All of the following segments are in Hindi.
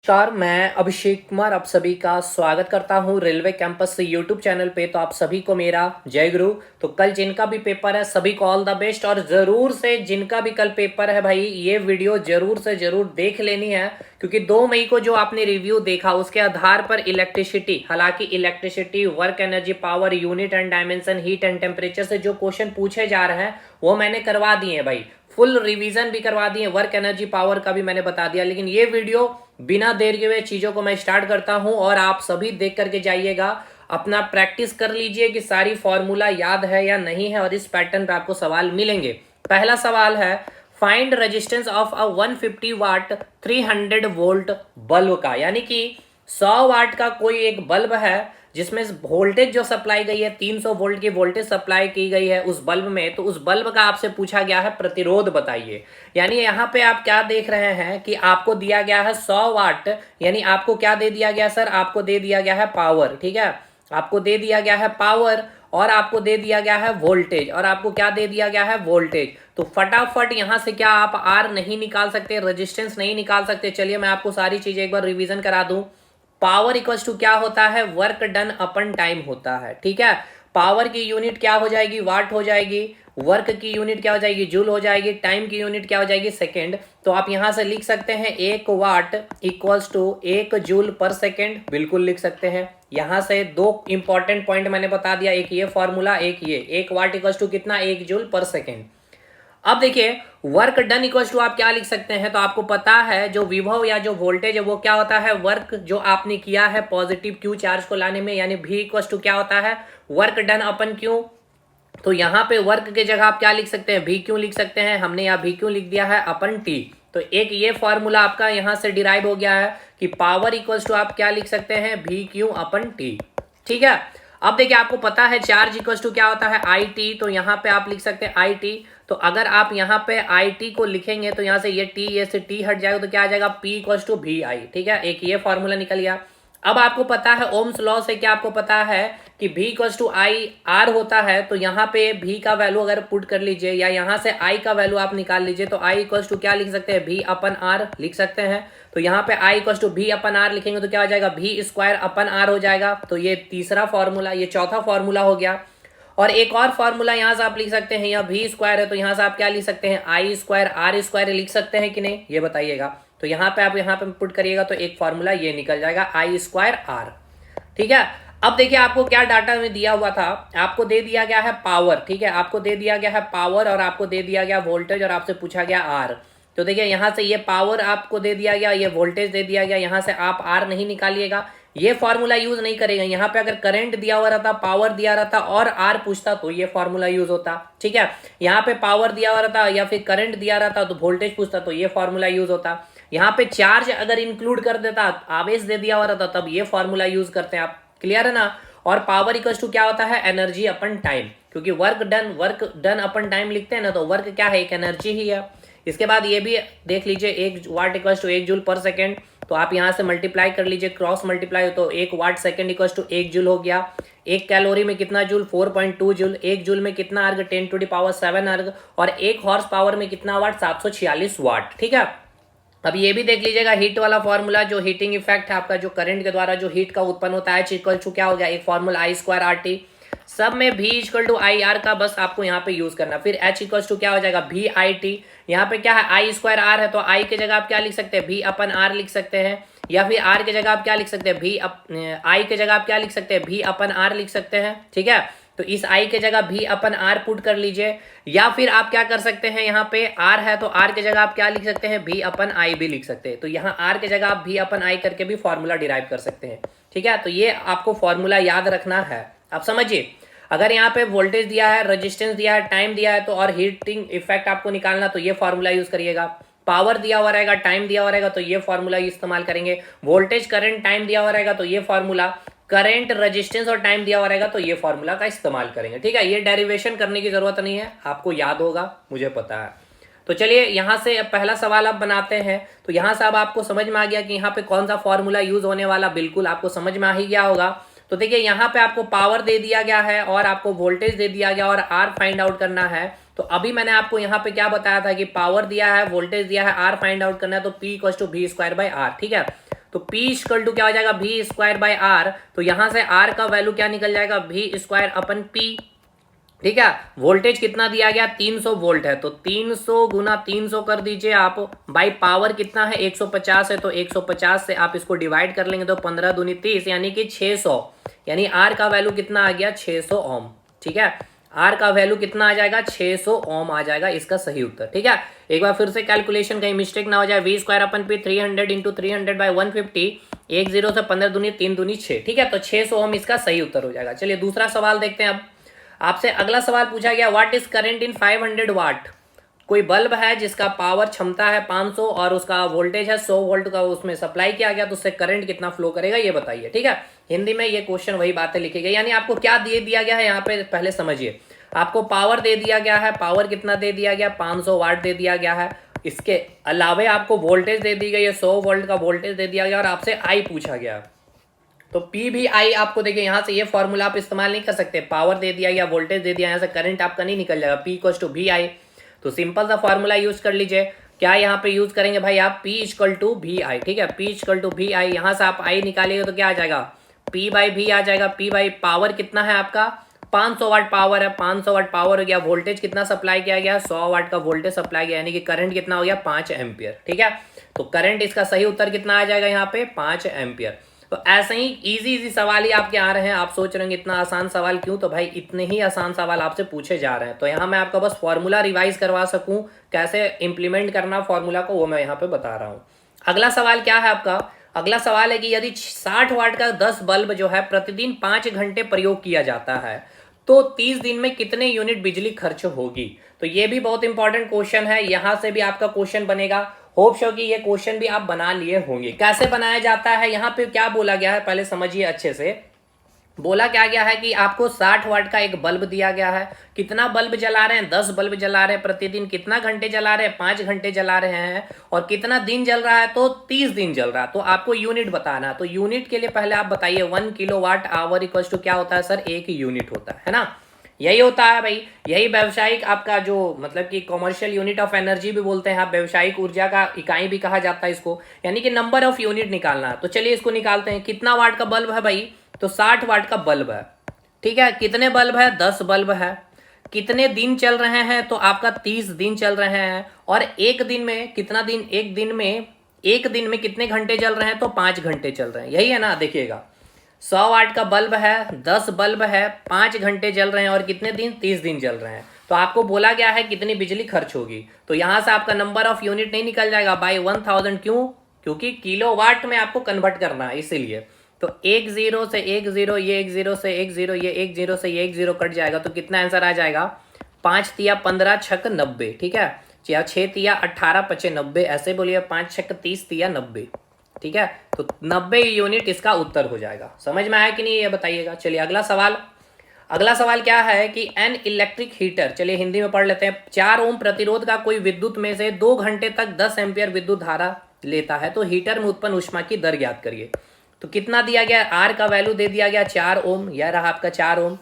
नमस्कार, मैं अभिषेक कुमार आप सभी का स्वागत करता हूं रेलवे कैंपस यूट्यूब चैनल पे। तो आप सभी को मेरा जय गुरु। तो कल जिनका भी पेपर है सभी को ऑल द बेस्ट, और ज़रूर से जिनका भी कल पेपर है भाई ये वीडियो ज़रूर से ज़रूर देख लेनी है, क्योंकि 2 मई को जो आपने रिव्यू देखा उसके आधार पर इलेक्ट्रिसिटी, हालांकि electricity, work energy, power unit and dimension, heat and temperature से जो क्वेश्चन पूछे जा रहे हैं वो मैंने करवा दिए हैं भाई। फुल रिवीजन भी करवा दिए, वर्क एनर्जी पावर का भी मैंने बता दिया। लेकिन ये वीडियो बिना देर के हुए चीजों को मैं स्टार्ट करता हूं, और आप सभी देख करके जाइएगा, अपना प्रैक्टिस कर लीजिए कि सारी फॉर्मूला याद है या नहीं है, और इस पैटर्न पे आपको सवाल मिलेंगे। पहला सवाल है, find resistance of a 150 watt 300 volt bulb का, यानी कि 100 वाट का कोई एक बल्ब है जिसमें वोल्टेज जो सप्लाई गई है 300 वोल्ट की वोल्टेज सप्लाई की गई है उस बल्ब में। तो उस बल्ब का आपसे पूछा गया है प्रतिरोध बताइए। यानी यहाँ पे आप क्या देख रहे हैं कि आपको दिया गया है 100 वाट, यानी आपको क्या दे दिया गया सर, आपको दे दिया गया है पावर। ठीक है, आपको दे दिया गया है पावर, और आपको दे दिया गया है वोल्टेज, और आपको क्या दे दिया गया है, वोल्टेज। तो फटाफट यहां से क्या आप आर नहीं निकाल सकते, रेजिस्टेंस नहीं निकाल सकते। चलिए मैं आपको सारी चीजें एक बार रिवीजन करा दूं। पावर इक्वल्स टू क्या होता है, वर्क डन अपन टाइम होता है। ठीक है, पावर की यूनिट क्या हो जाएगी, वाट हो जाएगी। वर्क की यूनिट क्या हो जाएगी, जूल हो जाएगी। टाइम की यूनिट क्या हो जाएगी, सेकेंड। तो आप यहां से लिख सकते हैं 1 watt equals to 1 joule per second, बिल्कुल लिख सकते हैं। यहां से 2 इंपॉर्टेंट पॉइंट मैंने बता दिया, एक ये फॉर्मूला, एक ये। 1 वाट इक्वल्स टू कितना, 1 जूल पर सेकेंड। अब देखिए वर्क डन इक्वल्स टू आप क्या लिख सकते हैं, तो आपको पता है जो विभव या जो वोल्टेज है वो क्या होता है, वर्क जो आपने किया है पॉजिटिव क्यू चार्ज को लाने में, यानी भी इक्वल्स टू क्या होता है, वर्क डन अपन क्यू। तो यहाँ पे वर्क के जगह आप क्या लिख सकते हैं, भी क्यू लिख सकते हैं। हमने यहाँ भी क्यू लिख दिया है अपन टी। तो एक ये फॉर्मूला आपका यहाँ से डिराइव हो गया है कि पावर इक्वल्स टू आप क्या लिख सकते हैं, भी क्यू अपन टी। ठीक है, अब देखिए आपको पता है चार्ज इक्वल्स टू क्या होता है, आई टी। तो यहाँ पे आप लिख सकते हैं आई टी। तो अगर आप यहाँ पे आई टी को लिखेंगे तो यहाँ से ये टी, ये से टी हट जाएगा, तो क्या आ जाएगा, पी इक्वल्स टू भी आई। ठीक है, एक ये फॉर्मूला निकल गया। अब आपको पता है ओम्स लॉ से क्या आपको पता है कि v equals to I R होता है। तो यहाँ पे v का वैल्यू अगर पुट कर लीजिए, या यहाँ से i का वैल्यू आप निकाल लीजिए, तो i इक्वल्स टू क्या लिख सकते हैं, v अपन r लिख सकते हैं। तो यहाँ पे i इक्वल्स टू v अपन r लिखेंगे तो क्या हो जाएगा, v स्क्वायर अपन r हो जाएगा। तो ये तीसरा फॉर्मूला, ये चौथा फॉर्मूला हो गया। और एक और फॉर्मूला यहाँ से आप लिख सकते हैं, यहाँ v स्क्वायर है तो यहाँ से आप क्या लिख सकते हैं, आई स्क्वायर आर स्क्वायर लिख सकते हैं कि नहीं, ये बताइएगा। तो यहाँ पे आप यहाँ पे पुट करिएगा तो एक फॉर्मूला ये निकल जाएगा, आई स्क्वायर आर। ठीक है, अब देखिए आपको क्या डाटा में दिया हुआ था, आपको दे दिया गया है पावर। ठीक है, आपको दे दिया गया है पावर, और आपको दे दिया गया वोल्टेज, और आपसे पूछा गया आर। तो देखिए यहाँ से ये पावर आपको दे दिया गया, ये वोल्टेज दे दिया गया, यहाँ से आप आर नहीं निकालिएगा, ये फॉर्मूला यूज नहीं करेगा। यहाँ पे अगर करंट दिया हुआ रहता, पावर दिया रहता और आर पूछता तो ये फॉर्मूला यूज होता। ठीक है, यहाँ पे पावर दिया हुआ रहता या फिर करंट दिया रहता तो वोल्टेज पूछता तो ये फॉर्मूला यूज होता। यहाँ पे चार्ज अगर इंक्लूड कर देता, आवेश दे दिया हुआ रहता, तब ये फॉर्मूला यूज करते हैं आप। क्लियर है ना। और पावर इक्वल्स टू क्या होता है, एनर्जी अपन टाइम, क्योंकि वर्क डन अपन टाइम लिखते हैं ना, तो वर्क क्या है, एक एनर्जी ही है। इसके बाद ये भी देख लीजिए, 1 watt equals to 1 joule per second. तो आप यहाँ से मल्टीप्लाई कर लीजिए, क्रॉस मल्टीप्लाई, तो 1 watt second equals to 1 joule हो गया। 1 कैलोरी में कितना जूल, 4.2 जूल। 1 जूल में कितना अर्ग, 10⁻7 अर्ग। और 1 हॉर्स पावर में कितना वाट, 746 वाट। ठीक है, अब ये भी देख लीजिएगा हीट वाला फॉर्मूला, जो हीटिंग इफेक्ट है आपका, जो करंट के द्वारा जो हीट का उत्पन्न होता है, एच इक्वल टू क्या हो गया, एक formula I square R T. सब में भी इक्वल टू आई आर का बस आपको यहाँ पे यूज करना। फिर एच इक्वल टू क्या हो जाएगा, भी आई टी। यहाँ पे क्या है, आई स्क्वायर आर है, तो आई के जगह आप क्या लिख सकते हैं, भी अपन आर लिख सकते हैं। या फिर आर के जगह आप क्या लिख सकते हैं, भी आई के जगह आप क्या लिख सकते हैं, भी अपन आर लिख सकते हैं। ठीक है, तो इस आई के जगह भी अपन आर पुट कर लीजिए। या फिर आप क्या कर सकते हैं, यहाँ पे आर है तो आर के जगह आप क्या लिख सकते हैं, भी अपन आई भी लिख सकते हैं। तो यहाँ आर के जगह आप भी अपन आई करके भी फॉर्मूला डिराइव कर सकते हैं। ठीक है, तो ये आपको फॉर्मूला याद रखना है। आप समझिए, अगर यहाँ पे वोल्टेज दिया है, रेजिस्टेंस दिया है, टाइम दिया है, तो और हीटिंग इफेक्ट आपको निकालना, तो ये फॉर्मूला यूज करिएगा। पावर दिया हुआ रहेगा, टाइम दिया हुआ रहेगा, तो ये फॉर्मूला इस्तेमाल करेंगे। वोल्टेज, करंट, टाइम दिया हुआ रहेगा तो ये फॉर्मूला, करंट, रेजिस्टेंस और टाइम दिया हुआ रहेगा तो ये फॉर्मूला का इस्तेमाल करेंगे। ठीक है, ये डेरिवेशन करने की जरूरत नहीं है, आपको याद होगा, मुझे पता है। तो चलिए यहाँ से पहला सवाल आप बनाते हैं। तो यहाँ से अब आपको समझ में आ गया कि यहाँ पे कौन सा फॉर्मूला यूज होने वाला, बिल्कुल आपको समझ में आ ही गया होगा। तो देखिए यहाँ पे आपको पावर दे दिया गया है, और आपको वोल्टेज दे दिया गया, और आर फाइंड आउट करना है। तो अभी मैंने आपको यहाँ पे क्या बताया था कि पावर दिया है, वोल्टेज दिया है, आर फाइंड आउट करना है, तो पी इक्वल्स टू भी स्क्वायर बाय आर। ठीक है, तो P इक्वल टू क्या हो जाएगा V स्क्वायर बाय R। तो यहां से R का वैल्यू क्या निकल जाएगा V स्क्वायर अपन P। ठीक है, वोल्टेज कितना दिया गया 300 वोल्ट है, तो 300 गुना 300 कर दीजिए आप, बाई पावर कितना है 150 है, तो 150 से आप इसको डिवाइड कर लेंगे तो 15 दूनी 30 यानी कि 600, यानी आर का वैल्यू कितना आ गया 600 ओम। ठीक है, आर का वैल्यू कितना आ जाएगा 600 ओम आ जाएगा इसका सही उत्तर। ठीक है, एक बार फिर से कैलकुलेशन कहीं मिस्टेक ना हो जाए, वी स्क्वायर अपन पे 300 इंटू 300 बाई 150, 1 0 से 15 दूनी 3 दूनी 6। ठीक है, तो 600 ओम इसका सही उत्तर हो जाएगा। चलिए दूसरा सवाल देखते हैं। अब आपसे अगला सवाल पूछा गया, व्हाट इज करंट इन 500 वाट। कोई बल्ब है जिसका पावर क्षमता है 500 और उसका वोल्टेज है 100 वोल्ट का, उसमें सप्लाई किया गया, तो उससे करंट कितना फ्लो करेगा ये बताइए। ठीक है, हिंदी में ये क्वेश्चन वही बातें लिखी गई, यानी आपको क्या दिया गया है यहाँ पे पहले समझिए। आपको पावर दे दिया गया है, पावर कितना दे दिया गया 500 वाट दे दिया गया है, इसके अलावे आपको वोल्टेज दे दी गई है 100 वोल्ट का वोल्टेज दे दिया गया और आपसे आई पूछा गया। तो P भी आई आपको देखिए यहाँ से ये फॉर्मूला आप इस्तेमाल नहीं कर सकते, पावर दे दिया या वोल्टेज दे दिया, यहाँ से करंट आपका नहीं निकल जाएगा, P इक्वल टू वी आई। तो सिंपल सा फॉर्मूला यूज कर लीजिए। क्या यहाँ पे यूज करेंगे भाई आप P इक्वल टू वी आई। ठीक है, P इक्वल टू वी आई, यहाँ से आप आई निकालेंगे तो क्या आ जाएगा P बाई वी आ जाएगा। P बाई पावर कितना है आपका 500 वाट पावर है, 500 वाट पावर हो गया, वोल्टेज कितना सप्लाई किया गया 100 वाट का वोल्टेज सप्लाई किया, यानी कि करंट कितना हो गया 5 एम्पियर। ठीक है, तो करंट इसका सही उत्तर कितना आ जाएगा यहाँ पे 5 एम्पियर। तो ऐसे ही इजी सवाल ही आपके आ रहे हैं। आप सोच रहे हैं इतना आसान सवाल क्यों, तो भाई इतने ही आसान सवाल आपसे पूछे जा रहे हैं। तो यहाँ मैं आपका बस फॉर्मूला रिवाइज करवा सकूं, कैसे इंप्लीमेंट करना फॉर्मूला को, वो मैं यहाँ पे बता रहा हूँ। अगला सवाल क्या है आपका, अगला सवाल है कि यदि 60 वाट का 10 बल्ब जो है प्रतिदिन 5 घंटे प्रयोग किया जाता है तो 30 दिन में कितने यूनिट बिजली खर्च होगी। तो ये भी बहुत इंपॉर्टेंट क्वेश्चन है, यहां से भी आपका क्वेश्चन बनेगा। होप शो कि ये क्वेश्चन भी आप बना लिए होंगे। कैसे बनाया जाता है, यहाँ पे क्या बोला गया है पहले समझिए अच्छे से। बोला क्या गया है कि आपको 60 वाट का एक बल्ब दिया गया है, कितना बल्ब जला रहे हैं 10 बल्ब जला रहे हैं, प्रतिदिन कितना घंटे जला रहे हैं 5 घंटे जला रहे हैं, और कितना दिन जल रहा है तो 30 दिन जल रहा है। तो आपको यूनिट बताना है, तो यूनिट के लिए पहले आप बताइए 1 किलोवाट आवर इक्वल टू क्या होता है सर 1 यूनिट होता है ना, यही होता है भाई। यही व्यावसायिक आपका जो मतलब कि कॉमर्शियल यूनिट ऑफ एनर्जी भी बोलते हैं आप, व्यावसायिक ऊर्जा का इकाई भी कहा जाता है इसको, यानी कि नंबर ऑफ यूनिट निकालना है। तो चलिए इसको निकालते हैं, कितना वाट का बल्ब है भाई, तो 60 वाट का बल्ब है। ठीक है, कितने बल्ब है 10 बल्ब है, कितने दिन चल रहे हैं तो आपका 30 दिन चल रहे हैं, और एक दिन में कितना दिन, एक दिन में कितने घंटे चल रहे हैं तो 5 घंटे चल रहे हैं, यही है ना। देखिएगा 100 वाट का बल्ब है, 10 बल्ब है, 5 घंटे जल रहे हैं, और कितने दिन 30 दिन जल रहे हैं। तो आपको बोला गया है कितनी बिजली खर्च होगी, तो यहां से आपका नंबर ऑफ यूनिट नहीं निकल जाएगा बाई 1000, क्यों, क्योंकि किलोवाट में आपको कन्वर्ट करना है इसीलिए। तो 1 0 से 1 0, ये 1 0 से 1 0, ये 1 0 से ये 1 0 कट जाएगा, तो कितना आंसर आ जाएगा 5 तिया 15 छक 90। ठीक है, 6 तिया 18 पचे 90, ऐसे बोलिए 5 छक 30 तिया 90। ठीक है, तो 90 यूनिट इसका उत्तर हो जाएगा। समझ में आया कि नहीं ये बताइएगा। चलिए अगला सवाल क्या है कि एन इलेक्ट्रिक हीटर, चलिए हिंदी में पढ़ लेते हैं। 4 ओम प्रतिरोध का कोई विद्युत में से 2 घंटे तक 10 एम्पियर विद्युत धारा लेता है, तो हीटर में उत्पन्न ऊष्मा की दर ज्ञात करिए। तो कितना दिया गया, आर का वैल्यू दे दिया गया 4 ओम, यह रहा आपका 4 ओम।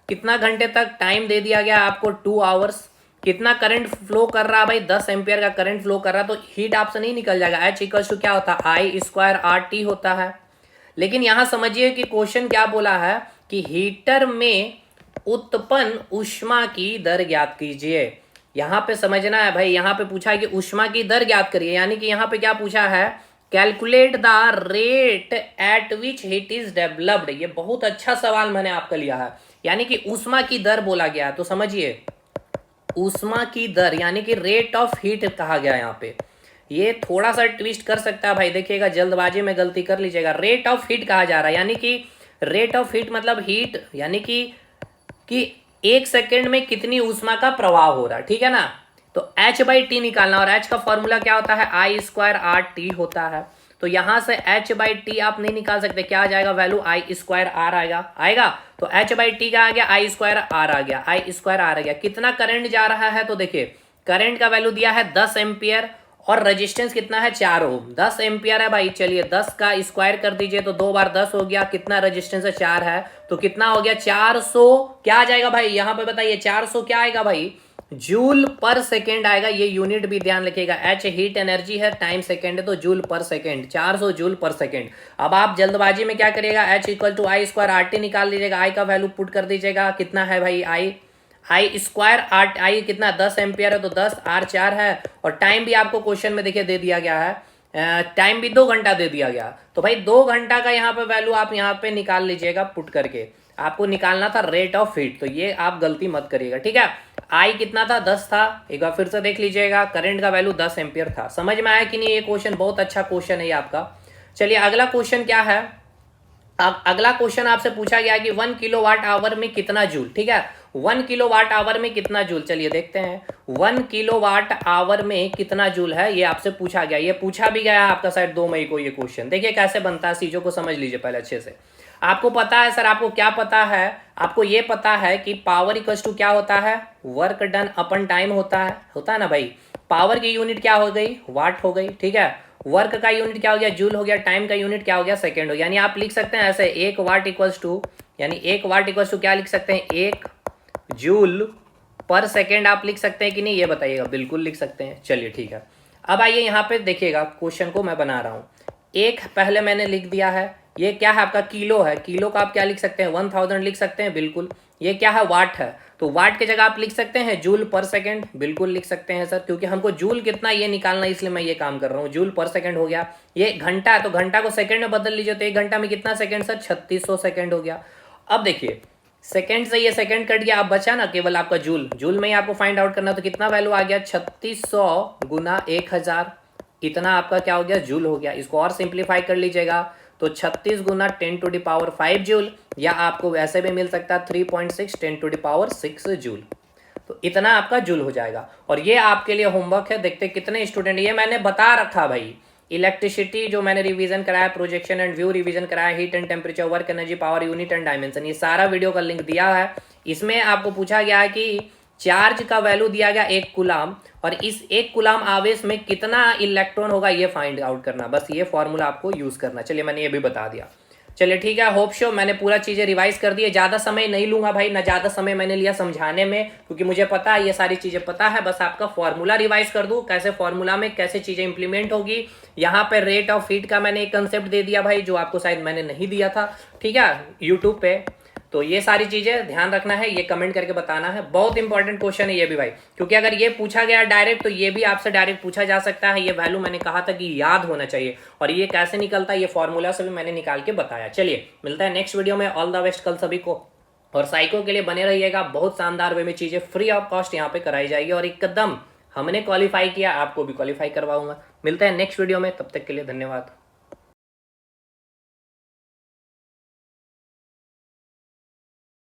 कितना घंटे तक, टाइम दे दिया गया आपको 2 आवर्स। कितना करंट फ्लो कर रहा है भाई 10 एम्पियर का करंट फ्लो कर रहा है, तो हीट आपसे नहीं निकल जाएगा, एच इक्वल टू क्या होता है आई स्क्वायर आर टी होता है। लेकिन यहां समझिए कि क्वेश्चन क्या बोला है कि हीटर में उत्पन्न ऊष्मा की दर ज्ञात कीजिए। यहां पे समझना है भाई, यहां पे पूछा है कि ऊष्मा की दर ज्ञात करिए, यानी कि यहां पे क्या पूछा है, calculate the rate at which heat is developed. ये बहुत अच्छा सवाल मैंने आपका लिया है, यानी कि ऊष्मा की दर बोला गया है, तो समझिए ऊष्मा की दर यानी कि रेट ऑफ हीट कहा गया यहाँ पे। ये थोड़ा सा ट्विस्ट कर सकता है भाई, देखिएगा जल्दबाजी में गलती कर लीजिएगा। रेट ऑफ हीट कहा जा रहा है, यानी कि रेट ऑफ हीट मतलब हीट, यानी कि 1 सेकेंड में कितनी ऊष्मा का प्रवाह हो रहा है। ठीक है ना, तो एच बाई टी निकालना, और एच का फॉर्मूला क्या होता है आई स्क्वायर आर टी होता है। तो यहां से एच बाई टी आप नहीं निकाल सकते, क्या आ जाएगा वैल्यू आई स्क्वायर आर आएगा। तो एच बाई टी का आ गया आई स्क्वायर आर आ गया, आई स्क्वायर आर आ गया। कितना करंट जा रहा है, तो देखिए करंट का वैल्यू दिया है 10 एम्पियर, और रेजिस्टेंस कितना है 4 ओम। 10 एम्पियर है भाई, चलिए 10 का स्क्वायर कर दीजिए, तो 2 बार 10 हो गया, कितना रेजिस्टेंस है 4 है, तो कितना हो गया 400। क्या आ जाएगा भाई यहाँ पे बताइए 400 क्या आएगा भाई जूल पर सेकेंड आएगा, ये यूनिट भी ध्यान रखिएगा। एच हीट एनर्जी है, टाइम सेकेंड है, तो joule per second, 400 joule per second. अब आप जल्दबाजी में क्या करिएगा, H equal to I square R T निकाल लीजिएगा, आई का वैल्यू पुट कर दीजिएगा, कितना है भाई आई स्क्वायर आर आई कितना 10 एम्पियर है, तो 10 आर 4 है। और टाइम भी आपको क्वेश्चन में देखिए दे दिया गया है, टाइम भी 2 घंटा दे दिया गया। तो भाई 2 घंटा का यहाँ पे वैल्यू आप यहाँ पे निकाल लीजिएगा पुट करके। आपको निकालना था रेट ऑफ हीट, तो ये आप गलती मत करिएगा, ठीक है। आई कितना था, 10 था। एक बार फिर से देख लीजिएगा, करंट का वैल्यू 10 एम्पियर था। समझ में आया कि नहीं, ये क्वेश्चन बहुत अच्छा क्वेश्चन है ये आपका। चलिए अगला क्वेश्चन क्या है, अगला क्वेश्चन आपसे पूछा गया कि 1 किलोवाट आवर में कितना जूल, ठीक है। 1 किलोवाट आवर में कितना जूल, चलिए देखते हैं 1 किलोवाट आवर में कितना जूल है, ये आपसे पूछा गया। ये पूछा भी गया आपका शायद 2 मई को ये क्वेश्चन। देखिए कैसे बनता है, चीजों को समझ लीजिए पहले अच्छे से। आपको पता है सर, आपको क्या पता है, आपको ये पता है कि पावर इक्वल टू क्या होता है, वर्क डन अपन टाइम होता है ना भाई। पावर की यूनिट क्या हो गई, वाट हो गई, ठीक है। वर्क का यूनिट क्या हो गया, जूल हो गया। टाइम का यूनिट क्या हो गया, सेकेंड हो गया। यानी आप लिख सकते हैं ऐसे, 1 वाट इक्वल्स टू, यानी 1 वाट इक्वल्स टू क्या लिख सकते हैं, 1 जूल पर सेकेंड आप लिख सकते हैं कि नहीं, ये बताइएगा। बिल्कुल लिख सकते हैं, चलिए ठीक है। अब आइए यहाँ पे देखिएगा, क्वेश्चन को मैं बना रहा हूँ। एक पहले मैंने लिख दिया है, ये क्या है आपका, किलो है। किलो का आप क्या लिख सकते हैं, 1000 लिख सकते हैं, बिल्कुल। ये क्या है, वाट है, तो वाट की जगह आप लिख सकते हैं जूल पर सेकंड, बिल्कुल लिख सकते हैं सर, क्योंकि हमको जूल कितना ये निकालना है, इसलिए मैं ये काम कर रहा हूँ। जूल पर सेकंड हो गया। ये घंटा है, तो घंटा को सेकंड में बदल लीजिए, तो 1 घंटा में कितना सेकंड सर, 3600 सेकंड हो गया। अब देखिए सेकंड से ये सेकंड कट गया, अब बचा ना केवल आपका जूल। जूल में ही आपको फाइंड आउट करना, तो कितना वैल्यू आ गया, 3600 गुना 1000, इतना आपका क्या हो गया, जूल हो गया। इसको और सिंप्लीफाई कर लीजिएगा, तो 36 गुना 10⁵ जूल, या आपको वैसे भी मिल सकता है 3.6 10⁶ जूल। तो इतना आपका जूल हो जाएगा। और ये आपके लिए होमवर्क है, देखते कितने स्टूडेंट, ये मैंने बता रखा भाई। इलेक्ट्रिसिटी जो मैंने रिवीजन कराया, प्रोजेक्शन एंड व्यू रिवीजन कराया, heat and temperature, work energy, power unit and dimension, ये सारा वीडियो का लिंक दिया है। इसमें आपको पूछा गया है कि चार्ज का वैल्यू दिया गया 1 कूलाम, और इस 1 कूलाम आवेश में कितना इलेक्ट्रॉन होगा ये फाइंड आउट करना, बस ये फॉर्मूला आपको यूज करना। चलिए मैंने ये भी बता दिया। चलिए ठीक है, होप शो मैंने पूरा चीज़ें रिवाइज कर दी है। ज़्यादा समय नहीं लूंगा भाई, ना ज़्यादा समय मैंने लिया समझाने में, क्योंकि मुझे पता है ये सारी चीज़ें पता है। बस आपका फॉर्मूला रिवाइज कर दूँ, कैसे फॉर्मूला में कैसे चीज़ें इंप्लीमेंट होगी। यहाँ पे रेट ऑफ हीट का मैंने एक कंसेप्ट दे दिया भाई, जो आपको शायद मैंने नहीं दिया था, ठीक है, यूट्यूब पे। तो ये सारी चीजें ध्यान रखना है, ये कमेंट करके बताना है। बहुत इंपॉर्टेंट क्वेश्चन है ये भी भाई, क्योंकि अगर ये पूछा गया डायरेक्ट, तो ये भी आपसे डायरेक्ट पूछा जा सकता है। ये वैल्यू मैंने कहा था कि याद होना चाहिए, और ये कैसे निकलता है ये फॉर्मूला से भी मैंने निकाल के बताया। चलिए मिलता है नेक्स्ट वीडियो में। ऑल द बेस्ट कल सभी को, और साइको के लिए बने रहिएगा। बहुत शानदार वे में चीजें फ्री ऑफ कॉस्ट यहाँ पे कराई जाएगी, और एकदम हमने क्वालिफाई किया, आपको भी क्वालिफाई करवाऊंगा। मिलते हैं नेक्स्ट वीडियो में, तब तक के लिए धन्यवाद।